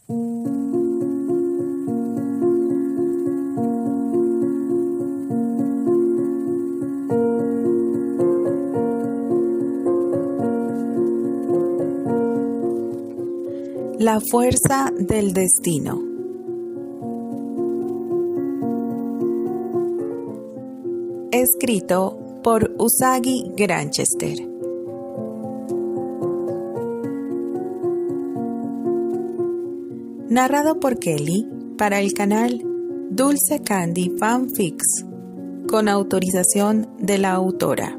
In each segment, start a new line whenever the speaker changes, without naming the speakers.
La fuerza del destino. Escrito por Usagi Granchester. Narrado por Kelly para el canal Dulce Candy Fanfics, con autorización de la autora.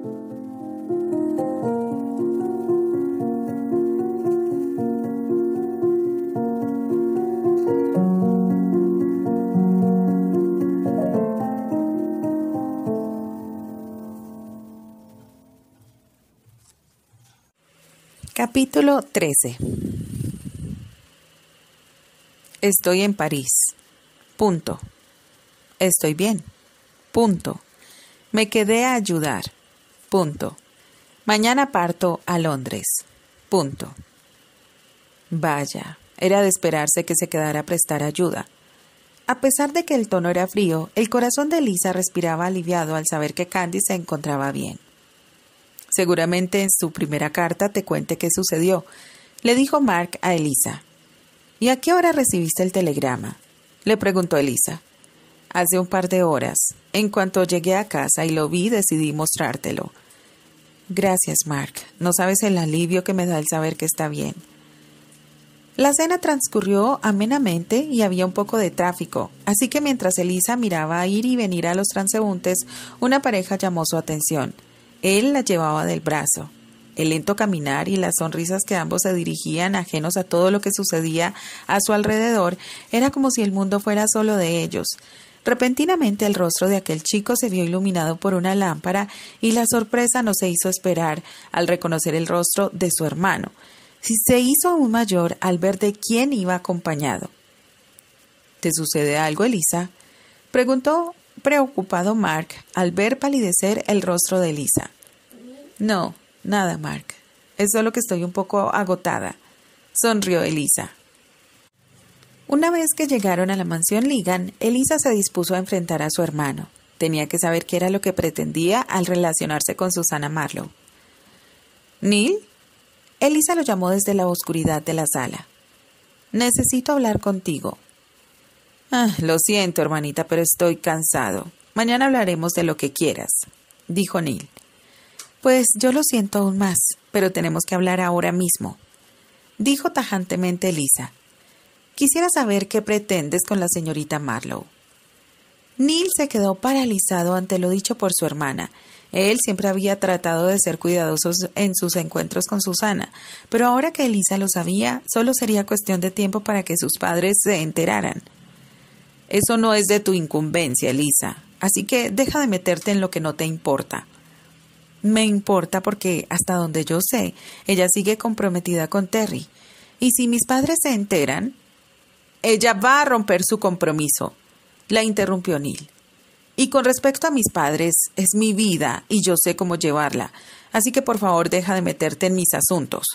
Capítulo 13. Estoy en París. Punto. Estoy bien. Punto. Me quedé a ayudar. Punto. Mañana parto a Londres. Punto. Vaya, era de esperarse que se quedara a prestar ayuda. A pesar de que el tono era frío, el corazón de Elisa respiraba aliviado al saber que Candy se encontraba bien. Seguramente en su primera carta te cuente qué sucedió, le dijo Mark a Elisa. ¿Y a qué hora recibiste el telegrama?, le preguntó Elisa. Hace un par de horas. En cuanto llegué a casa y lo vi, decidí mostrártelo. Gracias, Mark. No sabes el alivio que me da el saber que está bien. La cena transcurrió amenamente y había un poco de tráfico, así que mientras Elisa miraba ir y venir a los transeúntes, una pareja llamó su atención. Él la llevaba del brazo. El lento caminar y las sonrisas que ambos se dirigían, ajenos a todo lo que sucedía a su alrededor, era como si el mundo fuera solo de ellos. Repentinamente el rostro de aquel chico se vio iluminado por una lámpara y la sorpresa no se hizo esperar al reconocer el rostro de su hermano. Se hizo aún mayor al ver de quién iba acompañado. ¿Te sucede algo, Elisa?, preguntó preocupado Mark al ver palidecer el rostro de Elisa. No, nada, Mark. Es solo que estoy un poco agotada, sonrió Elisa. Una vez que llegaron a la mansión Ligan, Elisa se dispuso a enfrentar a su hermano. Tenía que saber qué era lo que pretendía al relacionarse con Susana Marlowe. ¿Neil? Elisa lo llamó desde la oscuridad de la sala. Necesito hablar contigo. Lo siento, hermanita, pero estoy cansado. Mañana hablaremos de lo que quieras, dijo Neil. Pues yo lo siento aún más, pero tenemos que hablar ahora mismo, dijo tajantemente Elisa. Quisiera saber qué pretendes con la señorita Marlowe. Neil se quedó paralizado ante lo dicho por su hermana. Él siempre había tratado de ser cuidadoso en sus encuentros con Susana, pero ahora que Elisa lo sabía, solo sería cuestión de tiempo para que sus padres se enteraran. Eso no es de tu incumbencia, Elisa, así que deja de meterte en lo que no te importa. Me importa porque, hasta donde yo sé, ella sigue comprometida con Terry. Y si mis padres se enteran, ella va a romper su compromiso, la interrumpió Neil. Y con respecto a mis padres, es mi vida y yo sé cómo llevarla, así que por favor deja de meterte en mis asuntos.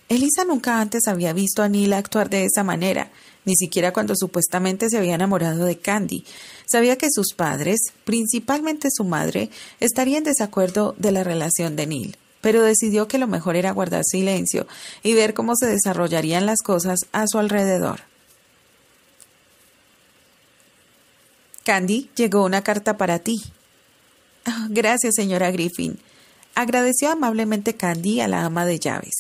Elisa nunca antes había visto a Neil actuar de esa manera, ni siquiera cuando supuestamente se había enamorado de Candy. Sabía que sus padres, principalmente su madre, estarían en desacuerdo de la relación de Neil, pero decidió que lo mejor era guardar silencio y ver cómo se desarrollarían las cosas a su alrededor. Candy, llegó una carta para ti. Gracias, señora Griffin, agradeció amablemente Candy a la ama de llaves.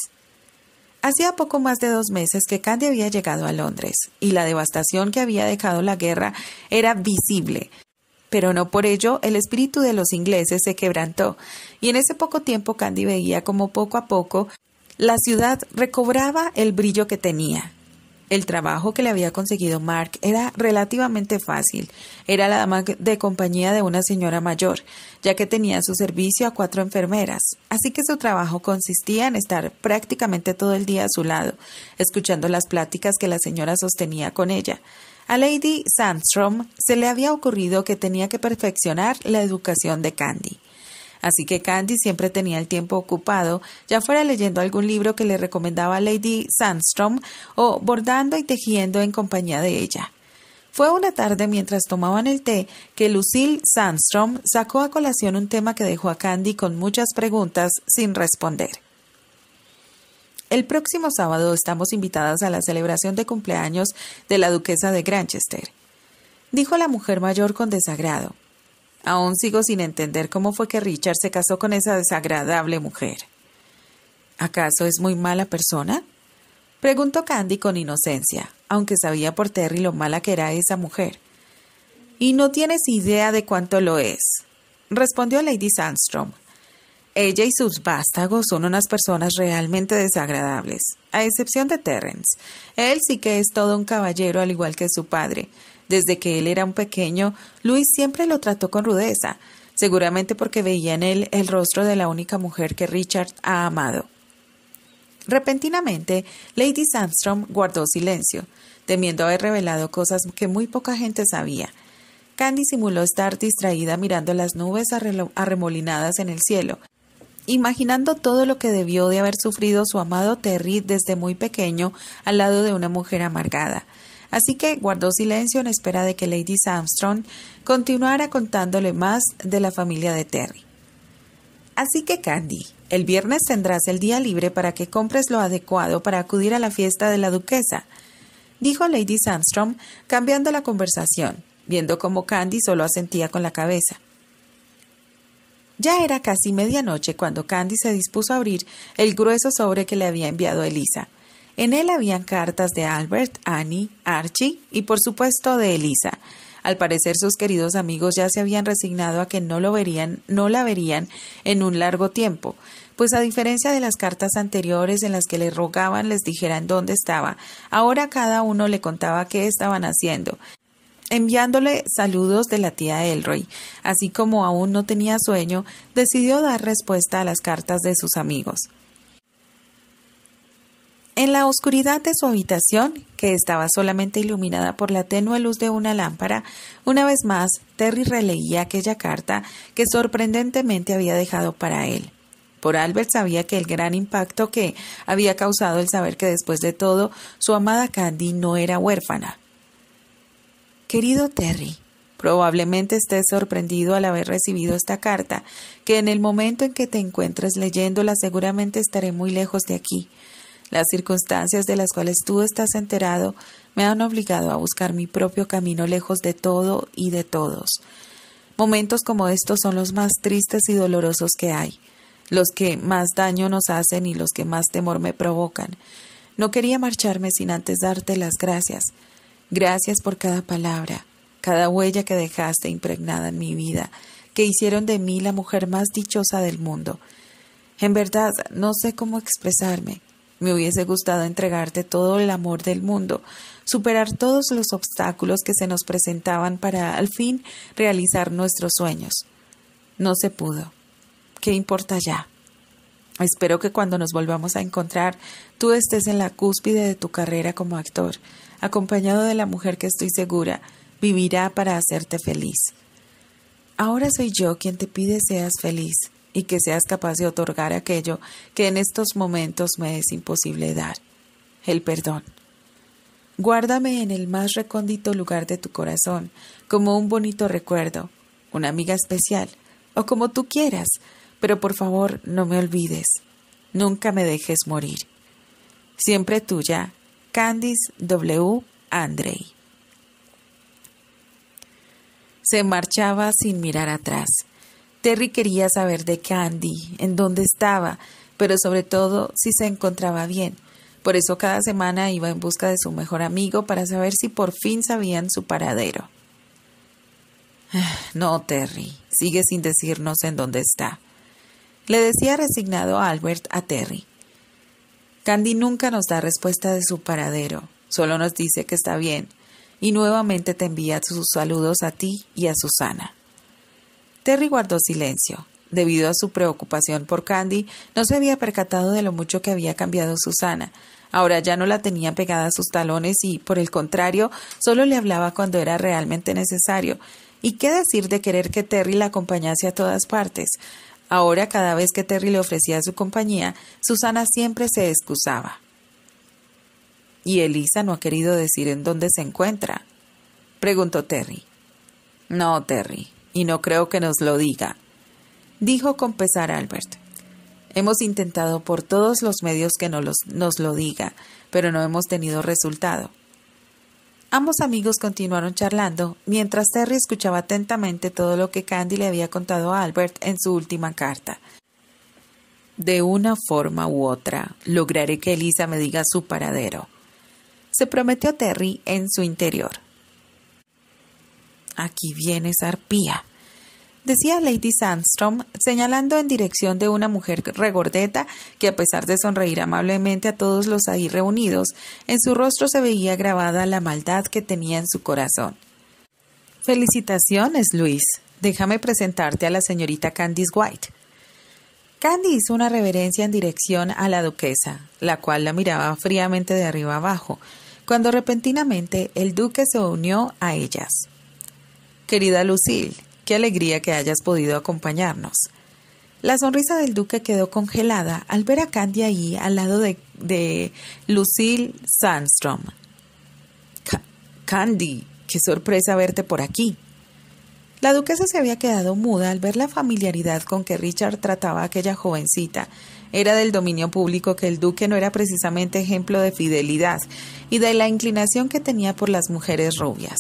Hacía poco más de 2 meses que Candy había llegado a Londres, y la devastación que había dejado la guerra era visible. Pero no por ello el espíritu de los ingleses se quebrantó, y en ese poco tiempo Candy veía como poco a poco la ciudad recobraba el brillo que tenía. El trabajo que le había conseguido Mark era relativamente fácil. Era la dama de compañía de una señora mayor, ya que tenía a su servicio a 4 enfermeras. Así que su trabajo consistía en estar prácticamente todo el día a su lado, escuchando las pláticas que la señora sostenía con ella. A Lady Sandstrom se le había ocurrido que tenía que perfeccionar la educación de Candy. así que Candy siempre tenía el tiempo ocupado, ya fuera leyendo algún libro que le recomendaba Lady Sandstrom o bordando y tejiendo en compañía de ella. Fue una tarde mientras tomaban el té que Lucille Sandstrom sacó a colación un tema que dejó a Candy con muchas preguntas sin responder. El próximo sábado estamos invitadas a la celebración de cumpleaños de la duquesa de Granchester, dijo la mujer mayor con desagrado. Aún sigo sin entender cómo fue que Richard se casó con esa desagradable mujer. ¿Acaso es muy mala persona?, preguntó Candy con inocencia, aunque sabía por Terry lo mala que era esa mujer. «Y no tienes idea de cuánto lo es», respondió Lady Sandstrom. «Ella y sus vástagos son unas personas realmente desagradables, a excepción de Terence. Él sí que es todo un caballero al igual que su padre. Desde que él era un pequeño, Louis siempre lo trató con rudeza, seguramente porque veía en él el rostro de la única mujer que Richard ha amado». Repentinamente, Lady Sandstrom guardó silencio, temiendo haber revelado cosas que muy poca gente sabía. Candy simuló estar distraída mirando las nubes arremolinadas en el cielo, imaginando todo lo que debió de haber sufrido su amado Terry desde muy pequeño al lado de una mujer amargada. Así que guardó silencio en espera de que Lady Sandstrom continuara contándole más de la familia de Terry. «Así que, Candy, el viernes tendrás el día libre para que compres lo adecuado para acudir a la fiesta de la duquesa», dijo Lady Sandstrom, cambiando la conversación, viendo cómo Candy solo asentía con la cabeza. Ya era casi medianoche cuando Candy se dispuso a abrir el grueso sobre que le había enviado Elisa. En él habían cartas de Albert, Annie, Archie y, por supuesto, de Elisa. Al parecer sus queridos amigos ya se habían resignado a que no la verían en un largo tiempo, pues a diferencia de las cartas anteriores en las que le rogaban les dijeran dónde estaba, ahora cada uno le contaba qué estaban haciendo, enviándole saludos de la tía Elroy. Así como aún no tenía sueño, decidió dar respuesta a las cartas de sus amigos. En la oscuridad de su habitación, que estaba solamente iluminada por la tenue luz de una lámpara, una vez más Terry releía aquella carta que sorprendentemente había dejado para él. Por Albert sabía que el gran impacto que había causado el saber que después de todo su amada Candy no era huérfana. «Querido Terry, probablemente estés sorprendido al haber recibido esta carta, que en el momento en que te encuentres leyéndola seguramente estaré muy lejos de aquí. Las circunstancias de las cuales tú estás enterado me han obligado a buscar mi propio camino lejos de todo y de todos. Momentos como estos son los más tristes y dolorosos que hay, los que más daño nos hacen y los que más temor me provocan. No quería marcharme sin antes darte las gracias. Gracias por cada palabra, cada huella que dejaste impregnada en mi vida, que hicieron de mí la mujer más dichosa del mundo. En verdad, no sé cómo expresarme. Me hubiese gustado entregarte todo el amor del mundo, superar todos los obstáculos que se nos presentaban para, al fin, realizar nuestros sueños. No se pudo. ¿Qué importa ya? Espero que cuando nos volvamos a encontrar, tú estés en la cúspide de tu carrera como actor, acompañado de la mujer que estoy segura vivirá para hacerte feliz. Ahora soy yo quien te pide seas feliz y que seas capaz de otorgar aquello que en estos momentos me es imposible dar, el perdón. Guárdame en el más recóndito lugar de tu corazón, como un bonito recuerdo, una amiga especial, o como tú quieras, pero por favor no me olvides. Nunca me dejes morir. Siempre tuya, Candice W. Andrei. Se marchaba sin mirar atrás. Terry quería saber de Candy, en dónde estaba, pero sobre todo si se encontraba bien. Por eso cada semana iba en busca de su mejor amigo para saber si por fin sabían su paradero. No, Terry, sigue sin decirnos en dónde está, le decía resignado Albert a Terry. Candy nunca nos da respuesta de su paradero, solo nos dice que está bien, y nuevamente te envía sus saludos a ti y a Susana. Terry guardó silencio. Debido a su preocupación por Candy, no se había percatado de lo mucho que había cambiado Susana. Ahora ya no la tenía pegada a sus talones y, por el contrario, solo le hablaba cuando era realmente necesario. ¿Y qué decir de querer que Terry la acompañase a todas partes? Ahora, cada vez que Terry le ofrecía su compañía, Susana siempre se excusaba. —¿Y Elisa no ha querido decir en dónde se encuentra? —preguntó Terry. —No, Terry, y no creo que nos lo diga —dijo con pesar Albert—. Hemos intentado por todos los medios que nos lo diga, pero no hemos tenido resultado. Ambos amigos continuaron charlando, mientras Terry escuchaba atentamente todo lo que Candy le había contado a Albert en su última carta. —De una forma u otra, lograré que Elisa me diga su paradero —se prometió Terry en su interior. —Aquí viene esa arpía —decía Lady Sandstrom, señalando en dirección de una mujer regordeta que, a pesar de sonreír amablemente a todos los ahí reunidos, en su rostro se veía grabada la maldad que tenía en su corazón. —Felicitaciones, Luis. Déjame presentarte a la señorita Candice White. Candy hizo una reverencia en dirección a la duquesa, la cual la miraba fríamente de arriba abajo, cuando repentinamente el duque se unió a ellas. —Querida Lucille, qué alegría que hayas podido acompañarnos. La sonrisa del duque quedó congelada al ver a Candy ahí al lado de Lucille Sandstrom. —Candy, qué sorpresa verte por aquí. La duquesa se había quedado muda al ver la familiaridad con que Richard trataba a aquella jovencita. Era del dominio público que el duque no era precisamente ejemplo de fidelidad y de la inclinación que tenía por las mujeres rubias.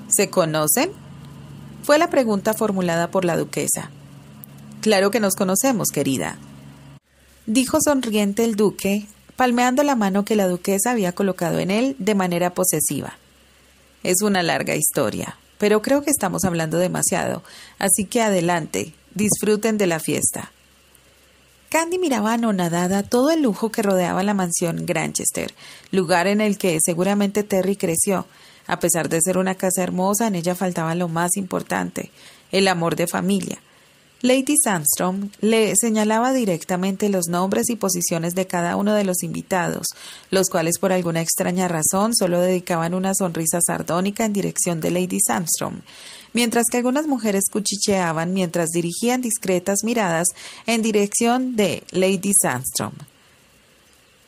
—¿Se conocen? Fue la pregunta formulada por la duquesa. —Claro que nos conocemos, querida —dijo sonriente el duque, palmeando la mano que la duquesa había colocado en él de manera posesiva. —Es una larga historia, pero creo que estamos hablando demasiado, así que adelante, disfruten de la fiesta. Candy miraba anonadada todo el lujo que rodeaba la mansión Granchester, lugar en el que seguramente Terry creció. A pesar de ser una casa hermosa, en ella faltaba lo más importante, el amor de familia. Lady Sandstrom le señalaba directamente los nombres y posiciones de cada uno de los invitados, los cuales por alguna extraña razón solo dedicaban una sonrisa sardónica en dirección de Lady Sandstrom, mientras que algunas mujeres cuchicheaban mientras dirigían discretas miradas en dirección de Lady Sandstrom.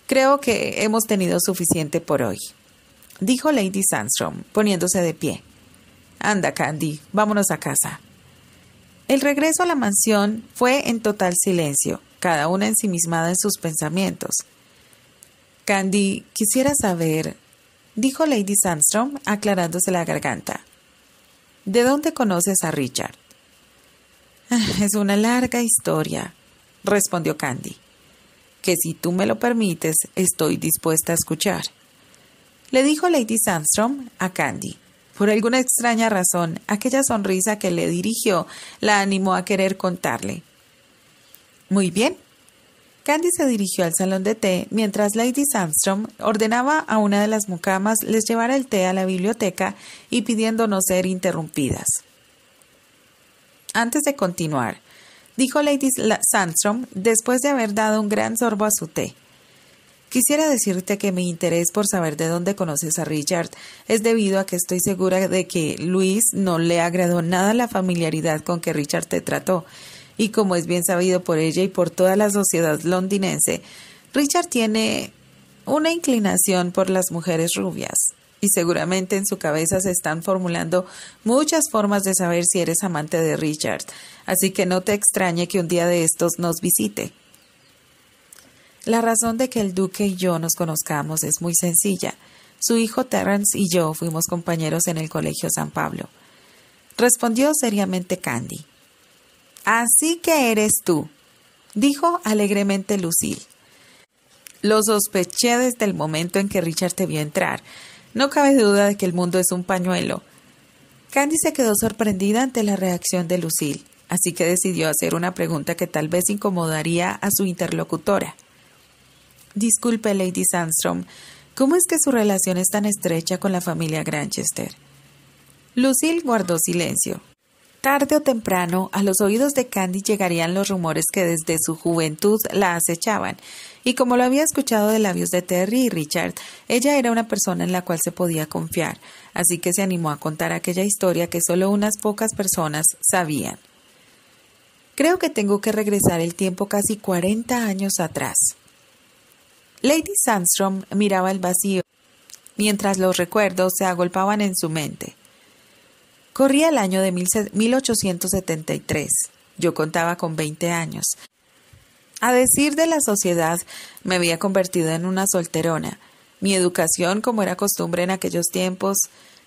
—Creo que hemos tenido suficiente por hoy —dijo Lady Sandstrom, poniéndose de pie. —Anda, Candy, vámonos a casa. El regreso a la mansión fue en total silencio, cada una ensimismada en sus pensamientos. —Candy, quisiera saber —dijo Lady Sandstrom, aclarándose la garganta—, ¿de dónde conoces a Richard? —Es una larga historia —respondió Candy—, que si tú me lo permites, estoy dispuesta a escuchar. Le dijo Lady Sandstrom a Candy. Por alguna extraña razón, aquella sonrisa que le dirigió la animó a querer contarle. Muy bien. Candy se dirigió al salón de té mientras Lady Sandstrom ordenaba a una de las mucamas les llevara el té a la biblioteca y pidiendo no ser interrumpidas. Antes de continuar, dijo Lady Sandstrom después de haber dado un gran sorbo a su té, quisiera decirte que mi interés por saber de dónde conoces a Richard es debido a que estoy segura de que Luis no le agradó nada la familiaridad con que Richard te trató, y como es bien sabido por ella y por toda la sociedad londinense, Richard tiene una inclinación por las mujeres rubias, y seguramente en su cabeza se están formulando muchas formas de saber si eres amante de Richard, así que no te extrañe que un día de estos nos visite. La razón de que el duque y yo nos conozcamos es muy sencilla. Su hijo Terence y yo fuimos compañeros en el Colegio San Pablo. Respondió seriamente Candy. Así que eres tú, dijo alegremente Lucille. Lo sospeché desde el momento en que Richard te vio entrar. No cabe duda de que el mundo es un pañuelo. Candy se quedó sorprendida ante la reacción de Lucille, así que decidió hacer una pregunta que tal vez incomodaría a su interlocutora. Disculpe, Lady Sandstrom, ¿cómo es que su relación es tan estrecha con la familia Granchester? Lucille guardó silencio. Tarde o temprano, a los oídos de Candy llegarían los rumores que desde su juventud la acechaban, y como lo había escuchado de labios de Terry y Richard, ella era una persona en la cual se podía confiar, así que se animó a contar aquella historia que solo unas pocas personas sabían. Creo que tengo que regresar el tiempo casi 40 años atrás. Lady Sandstrom miraba el vacío, mientras los recuerdos se agolpaban en su mente. Corría el año de 1873. Yo contaba con 20 años. A decir de la sociedad, me había convertido en una solterona. Mi educación, como era costumbre en aquellos tiempos,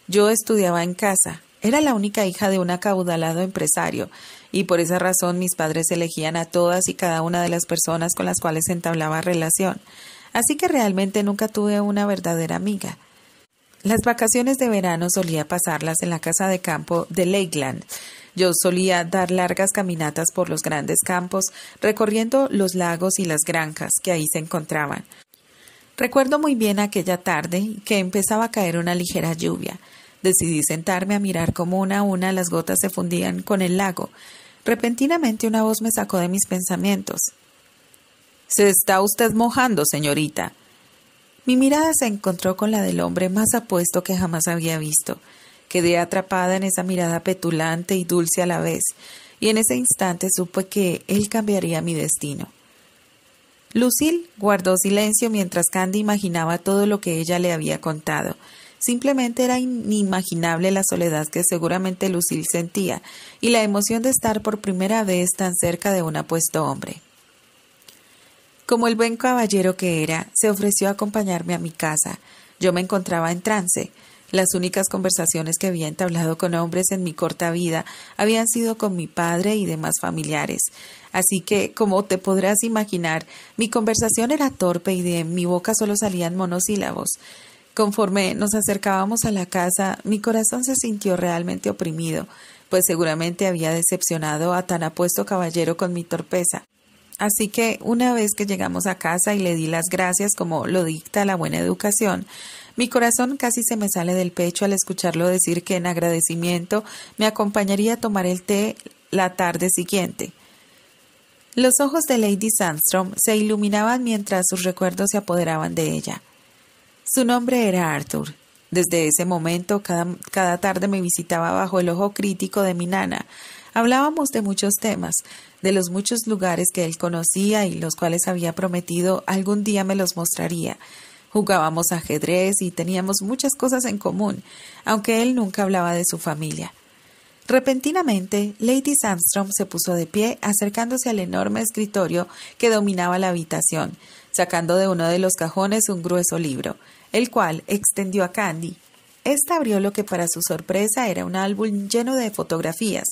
yo estudiaba en casa. Era la única hija de un acaudalado empresario, y por esa razón mis padres elegían a todas y cada una de las personas con las cuales entablaba relación. Así que realmente nunca tuve una verdadera amiga. Las vacaciones de verano solía pasarlas en la casa de campo de Lakeland. Yo solía dar largas caminatas por los grandes campos, recorriendo los lagos y las granjas que ahí se encontraban. Recuerdo muy bien aquella tarde que empezaba a caer una ligera lluvia. Decidí sentarme a mirar cómo una a una las gotas se fundían con el lago. Repentinamente una voz me sacó de mis pensamientos. «Se está usted mojando, señorita». Mi mirada se encontró con la del hombre más apuesto que jamás había visto. Quedé atrapada en esa mirada petulante y dulce a la vez, y en ese instante supe que él cambiaría mi destino. Lucille guardó silencio mientras Candy imaginaba todo lo que ella le había contado. Simplemente era inimaginable la soledad que seguramente Lucille sentía y la emoción de estar por primera vez tan cerca de un apuesto hombre. Como el buen caballero que era, se ofreció a acompañarme a mi casa. Yo me encontraba en trance. Las únicas conversaciones que había entablado con hombres en mi corta vida habían sido con mi padre y demás familiares. Así que, como te podrás imaginar, mi conversación era torpe y de mi boca solo salían monosílabos. Conforme nos acercábamos a la casa, mi corazón se sintió realmente oprimido, pues seguramente había decepcionado a tan apuesto caballero con mi torpeza. Así que, una vez que llegamos a casa y le di las gracias como lo dicta la buena educación, mi corazón casi se me sale del pecho al escucharlo decir que en agradecimiento me acompañaría a tomar el té la tarde siguiente. Los ojos de Lady Sandstrom se iluminaban mientras sus recuerdos se apoderaban de ella. Su nombre era Arthur. Desde ese momento, cada tarde me visitaba bajo el ojo crítico de mi nana. Hablábamos de muchos temas, de los muchos lugares que él conocía y los cuales había prometido algún día me los mostraría. Jugábamos ajedrez y teníamos muchas cosas en común, aunque él nunca hablaba de su familia. Repentinamente, Lady Sandstrom se puso de pie, acercándose al enorme escritorio que dominaba la habitación, sacando de uno de los cajones un grueso libro, el cual extendió a Candy. Esta abrió lo que para su sorpresa era un álbum lleno de fotografías.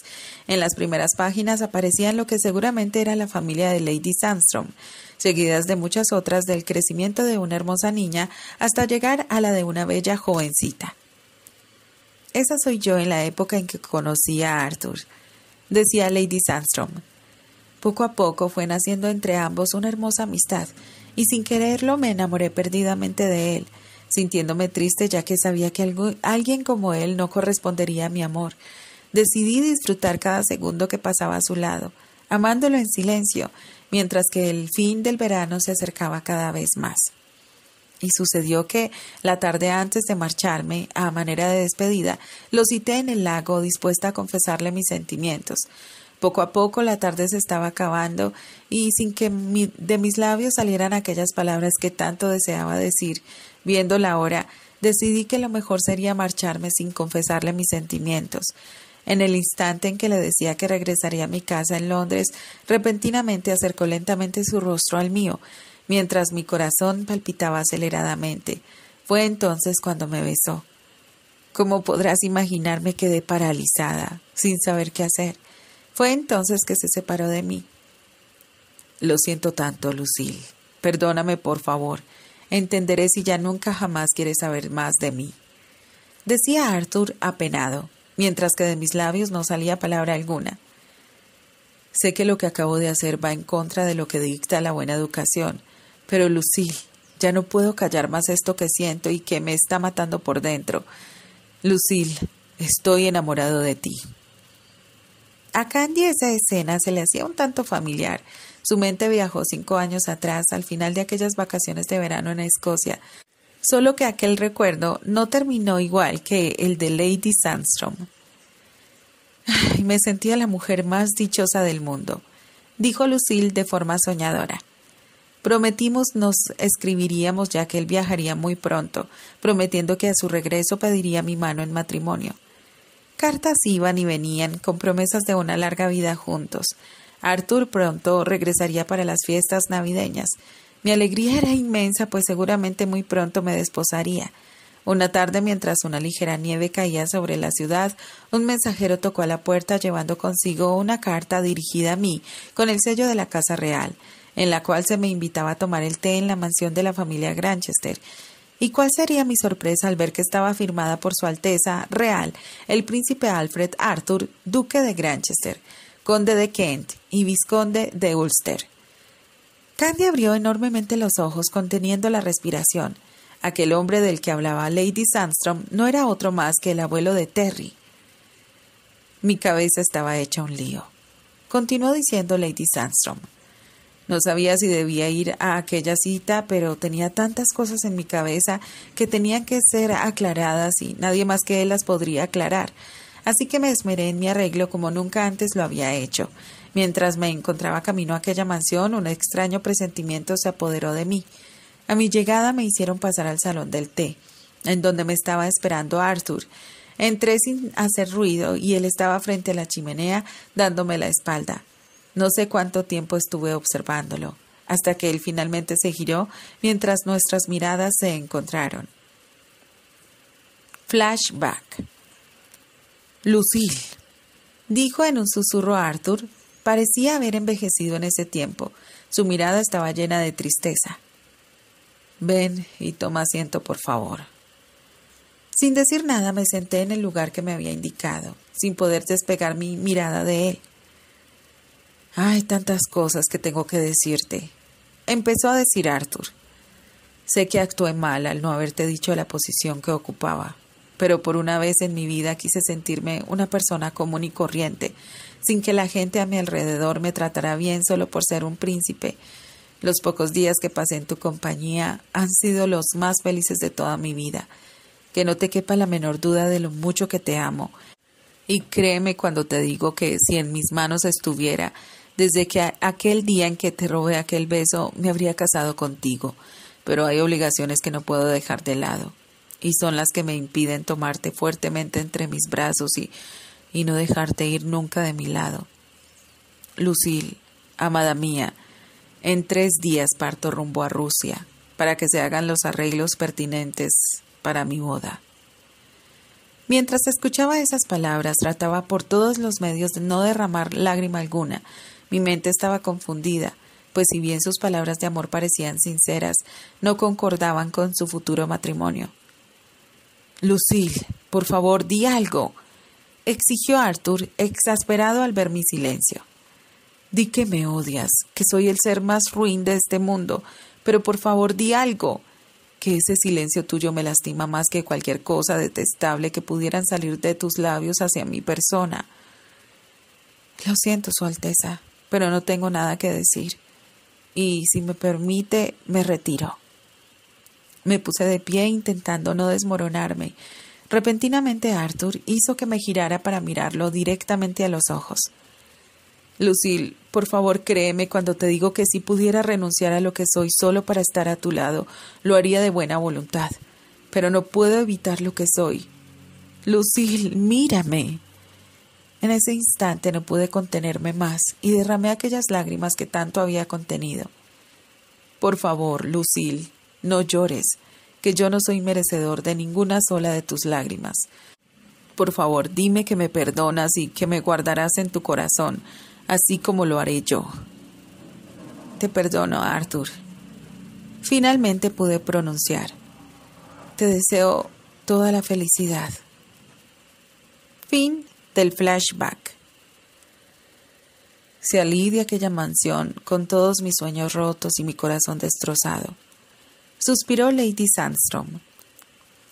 En las primeras páginas aparecían lo que seguramente era la familia de Lady Sandstrom, seguidas de muchas otras del crecimiento de una hermosa niña hasta llegar a la de una bella jovencita. «Esa soy yo en la época en que conocí a Arthur», decía Lady Sandstrom. Poco a poco fue naciendo entre ambos una hermosa amistad, y sin quererlo me enamoré perdidamente de él, sintiéndome triste ya que sabía que alguien como él no correspondería a mi amor. Decidí disfrutar cada segundo que pasaba a su lado, amándolo en silencio, mientras que el fin del verano se acercaba cada vez más. Y sucedió que, la tarde antes de marcharme, a manera de despedida, lo cité en el lago dispuesta a confesarle mis sentimientos. Poco a poco la tarde se estaba acabando y sin que de mis labios salieran aquellas palabras que tanto deseaba decir, viendo la hora, decidí que lo mejor sería marcharme sin confesarle mis sentimientos. En el instante en que le decía que regresaría a mi casa en Londres, repentinamente acercó lentamente su rostro al mío, mientras mi corazón palpitaba aceleradamente. Fue entonces cuando me besó. Como podrás imaginar, me quedé paralizada, sin saber qué hacer. Fue entonces que se separó de mí. «Lo siento tanto, Lucille. Perdóname, por favor. Entenderé si ya nunca jamás quieres saber más de mí», decía Arthur apenado, mientras que de mis labios no salía palabra alguna. «Sé que lo que acabo de hacer va en contra de lo que dicta la buena educación, pero Lucille, ya no puedo callar más esto que siento y que me está matando por dentro. Lucille, estoy enamorado de ti». A Candy esa escena se le hacía un tanto familiar. Su mente viajó 5 años atrás, al final de aquellas vacaciones de verano en Escocia, solo que aquel recuerdo no terminó igual que el de Lady Sandstrom. Me sentía la mujer más dichosa del mundo. dijo Lucille de forma soñadora. Prometimos nos escribiríamos ya que él viajaría muy pronto, prometiendo que a su regreso pediría mi mano en matrimonio. Cartas iban y venían, con promesas de una larga vida juntos. Arthur pronto regresaría para las fiestas navideñas. Mi alegría era inmensa, pues seguramente muy pronto me desposaría. Una tarde, mientras una ligera nieve caía sobre la ciudad, un mensajero tocó a la puerta llevando consigo una carta dirigida a mí, con el sello de la Casa Real, en la cual se me invitaba a tomar el té en la mansión de la familia Granchester. ¿Y cuál sería mi sorpresa al ver que estaba firmada por Su Alteza Real, el príncipe Alfred Arthur, duque de Granchester, conde de Kent y vizconde de Ulster? Candy abrió enormemente los ojos, conteniendo la respiración. Aquel hombre del que hablaba Lady Sandstrom no era otro más que el abuelo de Terry. Mi cabeza estaba hecha un lío. Continuó diciendo Lady Sandstrom. No sabía si debía ir a aquella cita, pero tenía tantas cosas en mi cabeza que tenían que ser aclaradas y nadie más que él las podría aclarar. Así que me esmeré en mi arreglo como nunca antes lo había hecho. Mientras me encontraba camino a aquella mansión, un extraño presentimiento se apoderó de mí. A mi llegada me hicieron pasar al salón del té, en donde me estaba esperando Arthur. Entré sin hacer ruido y él estaba frente a la chimenea dándome la espalda. No sé cuánto tiempo estuve observándolo, hasta que él finalmente se giró mientras nuestras miradas se encontraron. Flashback. Lucille, dijo en un susurro Arthur, parecía haber envejecido en ese tiempo. Su mirada estaba llena de tristeza. Ven y toma asiento, por favor. Sin decir nada me senté en el lugar que me había indicado, sin poder despegar mi mirada de él. Hay tantas cosas que tengo que decirte, empezó a decir Arthur. Sé que actué mal al no haberte dicho la posición que ocupaba, pero por una vez en mi vida quise sentirme una persona común y corriente, sin que la gente a mi alrededor me tratara bien solo por ser un príncipe. Los pocos días que pasé en tu compañía han sido los más felices de toda mi vida. Que no te quepa la menor duda de lo mucho que te amo. Y créeme cuando te digo que si en mis manos estuviera, desde que aquel día en que te robé aquel beso, me habría casado contigo. Pero hay obligaciones que no puedo dejar de lado. Y son las que me impiden tomarte fuertemente entre mis brazos y no dejarte ir nunca de mi lado. Lucille, amada mía, en 3 días parto rumbo a Rusia para que se hagan los arreglos pertinentes para mi boda. Mientras escuchaba esas palabras, trataba por todos los medios de no derramar lágrima alguna. Mi mente estaba confundida, pues si bien sus palabras de amor parecían sinceras, no concordaban con su futuro matrimonio. Lucille, por favor, di algo, exigió Arthur, exasperado al ver mi silencio. Di que me odias, que soy el ser más ruin de este mundo, pero por favor di algo, que ese silencio tuyo me lastima más que cualquier cosa detestable que pudieran salir de tus labios hacia mi persona. Lo siento, Su Alteza, pero no tengo nada que decir, y si me permite, me retiro. Me puse de pie intentando no desmoronarme. Repentinamente Arthur hizo que me girara para mirarlo directamente a los ojos. Lucille, por favor créeme cuando te digo que si pudiera renunciar a lo que soy solo para estar a tu lado, lo haría de buena voluntad. Pero no puedo evitar lo que soy. Lucille, mírame. En ese instante no pude contenerme más y derramé aquellas lágrimas que tanto había contenido. Por favor, Lucille, no llores, que yo no soy merecedor de ninguna sola de tus lágrimas. Por favor, dime que me perdonas y que me guardarás en tu corazón, así como lo haré yo. Te perdono, Arthur. Finalmente pude pronunciar. Te deseo toda la felicidad. Fin del flashback. Salí de aquella mansión con todos mis sueños rotos y mi corazón destrozado. Suspiró Lady Sandstrom.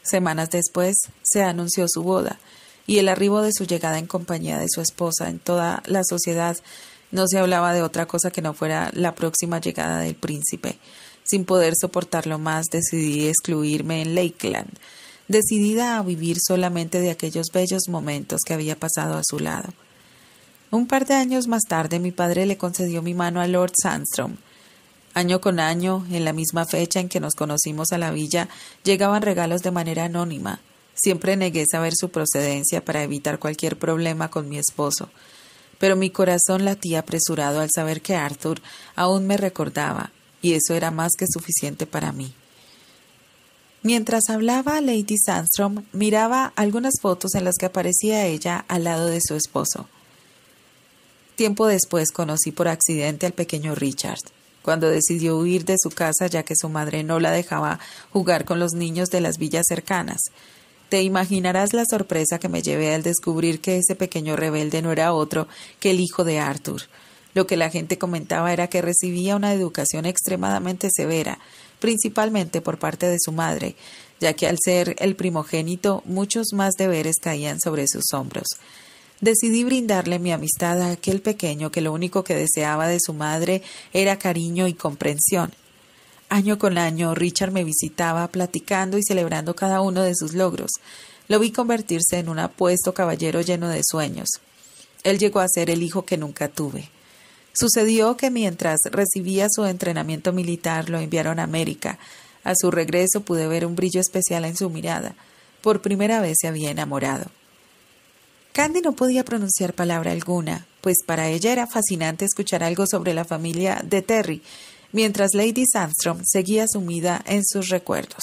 Semanas después se anunció su boda, y el arribo de su llegada en compañía de su esposa en toda la sociedad no se hablaba de otra cosa que no fuera la próxima llegada del príncipe. Sin poder soportarlo más, decidí excluirme en Lakeland, decidida a vivir solamente de aquellos bellos momentos que había pasado a su lado. Un par de años más tarde mi padre le concedió mi mano a Lord Sandstrom. Año con año, en la misma fecha en que nos conocimos a la villa, llegaban regalos de manera anónima. Siempre negué saber su procedencia para evitar cualquier problema con mi esposo. Pero mi corazón latía apresurado al saber que Arthur aún me recordaba, y eso era más que suficiente para mí. Mientras hablaba, Lady Sandstrom miraba algunas fotos en las que aparecía ella al lado de su esposo. Tiempo después conocí por accidente al pequeño Richard, cuando decidió huir de su casa ya que su madre no la dejaba jugar con los niños de las villas cercanas. Te imaginarás la sorpresa que me llevé al descubrir que ese pequeño rebelde no era otro que el hijo de Arthur. Lo que la gente comentaba era que recibía una educación extremadamente severa, principalmente por parte de su madre, ya que al ser el primogénito muchos más deberes caían sobre sus hombros. Decidí brindarle mi amistad a aquel pequeño que lo único que deseaba de su madre era cariño y comprensión. Año con año, Richard me visitaba, platicando y celebrando cada uno de sus logros. Lo vi convertirse en un apuesto caballero lleno de sueños. Él llegó a ser el hijo que nunca tuve. Sucedió que mientras recibía su entrenamiento militar lo enviaron a América. A su regreso pude ver un brillo especial en su mirada. Por primera vez se había enamorado. Candy no podía pronunciar palabra alguna, pues para ella era fascinante escuchar algo sobre la familia de Terry, mientras Lady Sandstrom seguía sumida en sus recuerdos.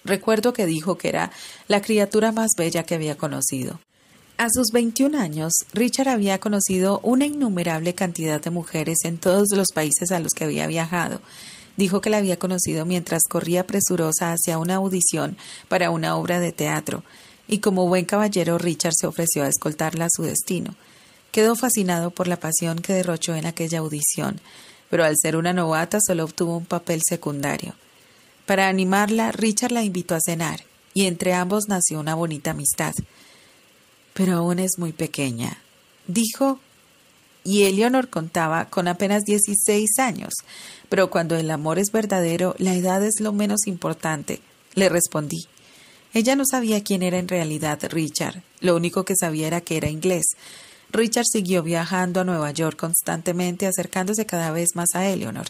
Recuerdo que dijo que era la criatura más bella que había conocido. A sus 21 años, Richard había conocido una innumerable cantidad de mujeres en todos los países a los que había viajado. Dijo que la había conocido mientras corría presurosa hacia una audición para una obra de teatro, y como buen caballero Richard se ofreció a escoltarla a su destino. Quedó fascinado por la pasión que derrochó en aquella audición, pero al ser una novata solo obtuvo un papel secundario. Para animarla, Richard la invitó a cenar, y entre ambos nació una bonita amistad. Pero aún es muy pequeña, dijo, y Eleanor contaba con apenas 16 años, pero cuando el amor es verdadero, la edad es lo menos importante, le respondí. Ella no sabía quién era en realidad Richard, lo único que sabía era que era inglés. Richard siguió viajando a Nueva York constantemente, acercándose cada vez más a Eleanor.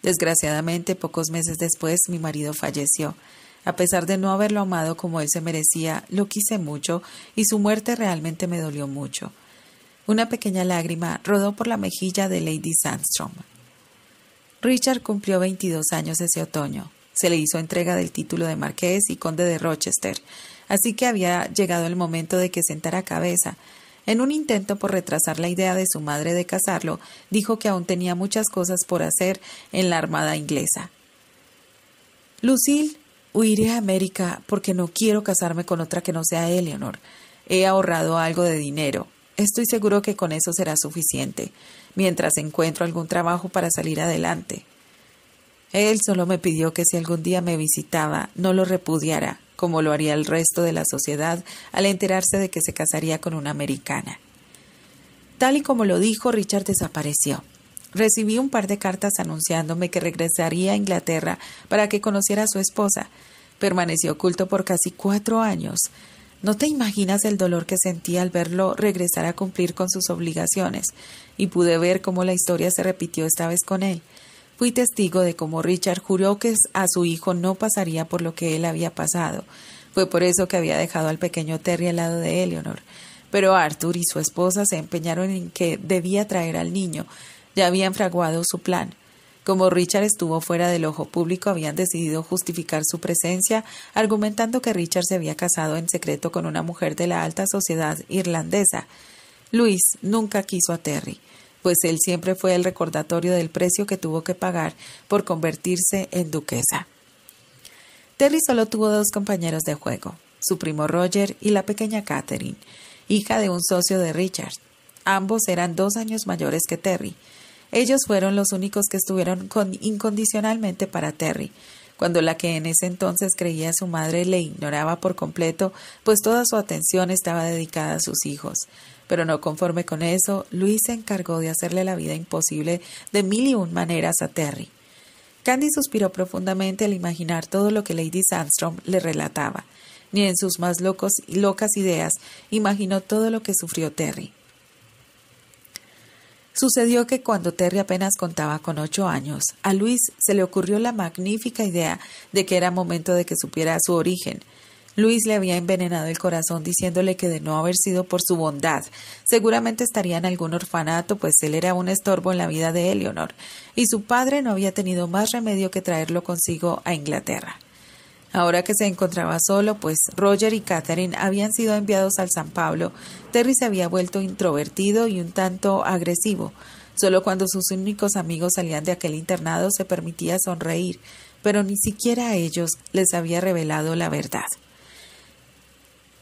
Desgraciadamente, pocos meses después, mi marido falleció. A pesar de no haberlo amado como él se merecía, lo quise mucho y su muerte realmente me dolió mucho. Una pequeña lágrima rodó por la mejilla de Lady Sandstrom. Richard cumplió 22 años ese otoño. Se le hizo entrega del título de marqués y conde de Rochester, así que había llegado el momento de que sentara cabeza. En un intento por retrasar la idea de su madre de casarlo, dijo que aún tenía muchas cosas por hacer en la armada inglesa. Lucille, huiré a América porque no quiero casarme con otra que no sea Eleanor. He ahorrado algo de dinero. Estoy seguro que con eso será suficiente, mientras encuentro algún trabajo para salir adelante. Él solo me pidió que si algún día me visitaba, no lo repudiara, como lo haría el resto de la sociedad al enterarse de que se casaría con una americana. Tal y como lo dijo, Richard desapareció. Recibí un par de cartas anunciándome que regresaría a Inglaterra para que conociera a su esposa. Permaneció oculto por casi 4 años. No te imaginas el dolor que sentí al verlo regresar a cumplir con sus obligaciones, y pude ver cómo la historia se repitió esta vez con él. Fui testigo de cómo Richard juró que a su hijo no pasaría por lo que él había pasado. Fue por eso que había dejado al pequeño Terry al lado de Eleanor. Pero Arthur y su esposa se empeñaron en que debía traer al niño. Ya habían fraguado su plan. Como Richard estuvo fuera del ojo público, habían decidido justificar su presencia, argumentando que Richard se había casado en secreto con una mujer de la alta sociedad irlandesa. Luis nunca quiso a Terry, pues él siempre fue el recordatorio del precio que tuvo que pagar por convertirse en duquesa. Terry solo tuvo 2 compañeros de juego, su primo Roger y la pequeña Catherine, hija de un socio de Richard. Ambos eran 2 años mayores que Terry. Ellos fueron los únicos que estuvieron incondicionalmente para Terry, cuando la que en ese entonces creía a su madre le ignoraba por completo, pues toda su atención estaba dedicada a sus hijos. Pero no conforme con eso, Luis se encargó de hacerle la vida imposible de 1001 maneras a Terry. Candy suspiró profundamente al imaginar todo lo que Lady Sandstrom le relataba. ni en sus más locas ideas imaginó todo lo que sufrió Terry. Sucedió que cuando Terry apenas contaba con 8 años, a Luis se le ocurrió la magnífica idea de que era momento de que supiera su origen. Luis le había envenenado el corazón diciéndole que de no haber sido por su bondad, seguramente estaría en algún orfanato, pues él era un estorbo en la vida de Eleanor, y su padre no había tenido más remedio que traerlo consigo a Inglaterra. Ahora que se encontraba solo, pues Roger y Catherine habían sido enviados al San Pablo, Terry se había vuelto introvertido y un tanto agresivo. Solo cuando sus únicos amigos salían de aquel internado se permitía sonreír, pero ni siquiera a ellos les había revelado la verdad.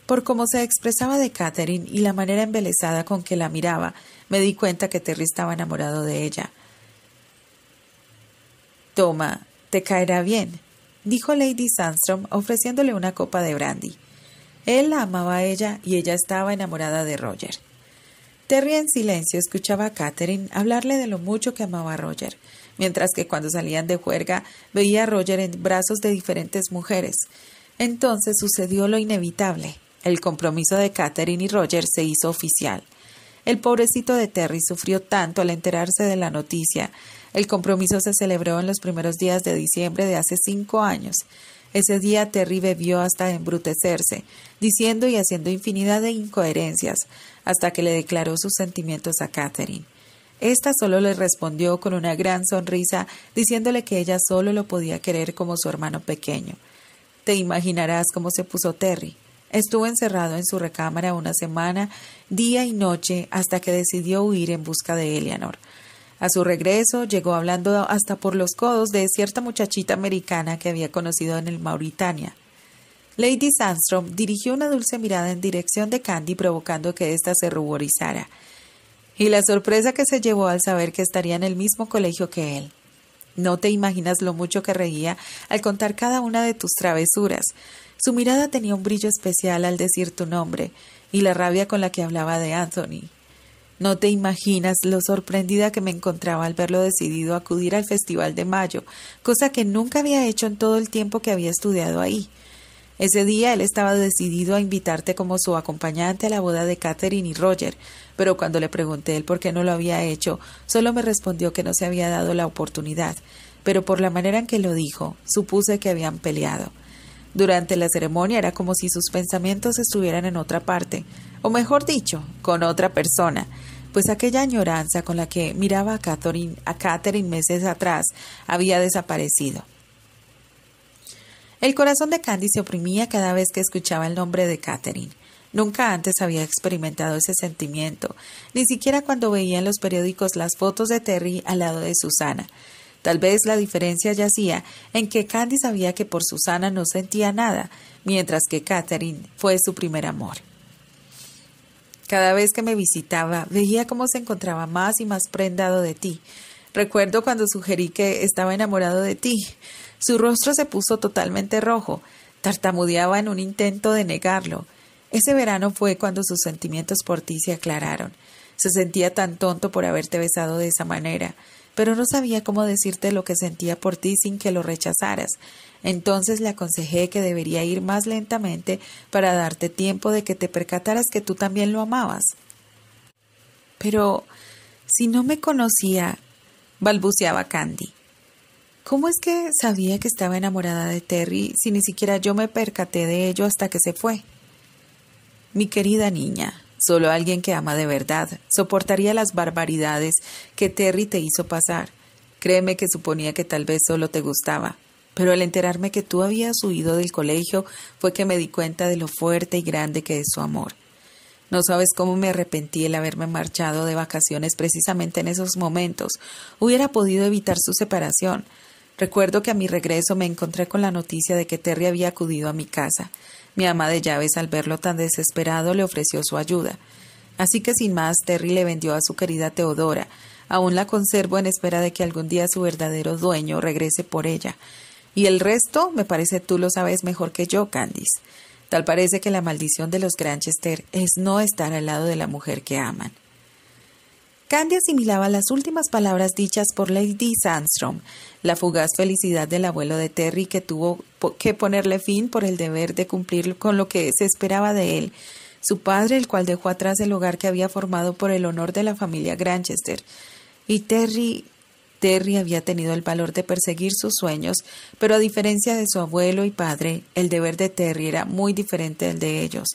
Por cómo se expresaba de Catherine y la manera embelesada con que la miraba, me di cuenta que Terry estaba enamorado de ella. «Toma, te caerá bien», dijo Lady Sandstrom ofreciéndole una copa de brandy. Él la amaba a ella y ella estaba enamorada de Roger. Terry en silencio escuchaba a Catherine hablarle de lo mucho que amaba a Roger, mientras que cuando salían de juerga veía a Roger en brazos de diferentes mujeres. Entonces sucedió lo inevitable. El compromiso de Catherine y Roger se hizo oficial. El pobrecito de Terry sufrió tanto al enterarse de la noticia. El compromiso se celebró en los primeros días de diciembre de hace 5 años. Ese día Terry bebió hasta embrutecerse, diciendo y haciendo infinidad de incoherencias, hasta que le declaró sus sentimientos a Catherine. Esta solo le respondió con una gran sonrisa, diciéndole que ella solo lo podía querer como su hermano pequeño. Te imaginarás cómo se puso Terry. Estuvo encerrado en su recámara una semana, día y noche, hasta que decidió huir en busca de Eleanor. A su regreso, llegó hablando hasta por los codos de cierta muchachita americana que había conocido en el Mauritania. Lady Sandstrom dirigió una dulce mirada en dirección de Candy, provocando que ésta se ruborizara. Y la sorpresa que se llevó al saber que estaría en el mismo colegio que él. No te imaginas lo mucho que reía al contar cada una de tus travesuras. Su mirada tenía un brillo especial al decir tu nombre y la rabia con la que hablaba de Anthony. No te imaginas lo sorprendida que me encontraba al verlo decidido a acudir al Festival de Mayo, cosa que nunca había hecho en todo el tiempo que había estudiado ahí. Ese día él estaba decidido a invitarte como su acompañante a la boda de Catherine y Roger, pero cuando le pregunté el por qué no lo había hecho, solo me respondió que no se había dado la oportunidad, pero por la manera en que lo dijo, supuse que habían peleado. Durante la ceremonia era como si sus pensamientos estuvieran en otra parte, o mejor dicho, con otra persona, pues aquella añoranza con la que miraba a Catherine meses atrás había desaparecido. El corazón de Candy se oprimía cada vez que escuchaba el nombre de Catherine. Nunca antes había experimentado ese sentimiento, ni siquiera cuando veía en los periódicos las fotos de Terry al lado de Susana. Tal vez la diferencia yacía en que Candy sabía que por Susana no sentía nada, mientras que Catherine fue su primer amor. Cada vez que me visitaba, veía cómo se encontraba más y más prendado de ti. Recuerdo cuando sugerí que estaba enamorado de ti. Su rostro se puso totalmente rojo. Tartamudeaba en un intento de negarlo. Ese verano fue cuando sus sentimientos por ti se aclararon. Se sentía tan tonto por haberte besado de esa manera, pero no sabía cómo decirte lo que sentía por ti sin que lo rechazaras. Entonces le aconsejé que debería ir más lentamente para darte tiempo de que te percataras que tú también lo amabas. Pero si no me conocía, balbuceaba Candy. ¿Cómo es que sabía que estaba enamorada de Terry si ni siquiera yo me percaté de ello hasta que se fue? Mi querida niña, solo alguien que ama de verdad soportaría las barbaridades que Terry te hizo pasar. Créeme que suponía que tal vez solo te gustaba, pero al enterarme que tú habías huido del colegio fue que me di cuenta de lo fuerte y grande que es su amor. No sabes cómo me arrepentí el haberme marchado de vacaciones precisamente en esos momentos. Hubiera podido evitar su separación. Recuerdo que a mi regreso me encontré con la noticia de que Terry había acudido a mi casa. Mi ama de llaves, al verlo tan desesperado, le ofreció su ayuda. Así que sin más, Terry le vendió a su querida Teodora. Aún la conservo en espera de que algún día su verdadero dueño regrese por ella. Y el resto, me parece tú lo sabes mejor que yo, Candice. Tal parece que la maldición de los Granchester es no estar al lado de la mujer que aman. Candy asimilaba las últimas palabras dichas por Lady Sandstrom, la fugaz felicidad del abuelo de Terry que tuvo que ponerle fin por el deber de cumplir con lo que se esperaba de él, su padre, el cual dejó atrás el hogar que había formado por el honor de la familia Granchester. Y Terry había tenido el valor de perseguir sus sueños, pero a diferencia de su abuelo y padre, el deber de Terry era muy diferente del de ellos.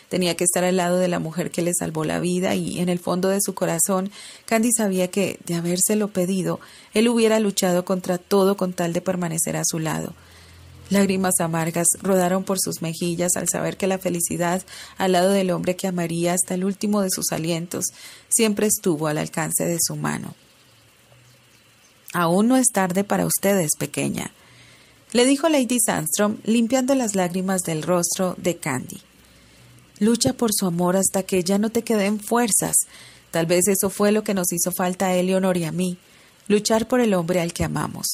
Tenía que estar al lado de la mujer que le salvó la vida y, en el fondo de su corazón, Candy sabía que, de habérselo pedido, él hubiera luchado contra todo con tal de permanecer a su lado. Lágrimas amargas rodaron por sus mejillas al saber que la felicidad, al lado del hombre que amaría hasta el último de sus alientos, siempre estuvo al alcance de su mano. «Aún no es tarde para ustedes, pequeña», le dijo Lady Sandstrom, limpiando las lágrimas del rostro de Candy. «Lucha por su amor hasta que ya no te queden fuerzas. Tal vez eso fue lo que nos hizo falta a Eleanor y a mí, luchar por el hombre al que amamos.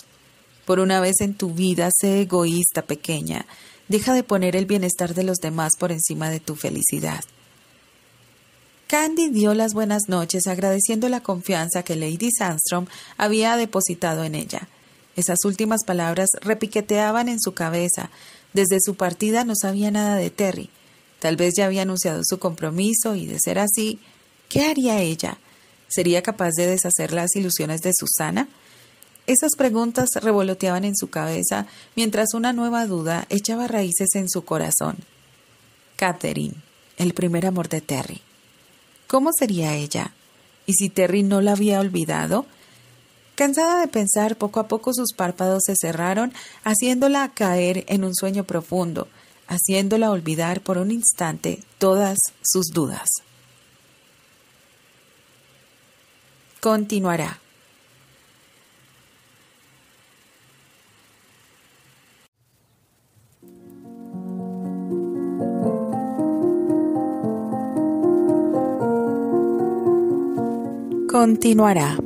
Por una vez en tu vida, sé egoísta, pequeña. Deja de poner el bienestar de los demás por encima de tu felicidad». Candy dio las buenas noches agradeciendo la confianza que Lady Sandstrom había depositado en ella. Esas últimas palabras repiqueteaban en su cabeza. Desde su partida no sabía nada de Terry. Tal vez ya había anunciado su compromiso y, de ser así, ¿qué haría ella? ¿Sería capaz de deshacer las ilusiones de Susana? Esas preguntas revoloteaban en su cabeza mientras una nueva duda echaba raíces en su corazón. Catherine, el primer amor de Terry. ¿Cómo sería ella? ¿Y si Terry no la había olvidado? Cansada de pensar, poco a poco sus párpados se cerraron, haciéndola caer en un sueño profundo, haciéndola olvidar por un instante todas sus dudas. Continuará. Continuará.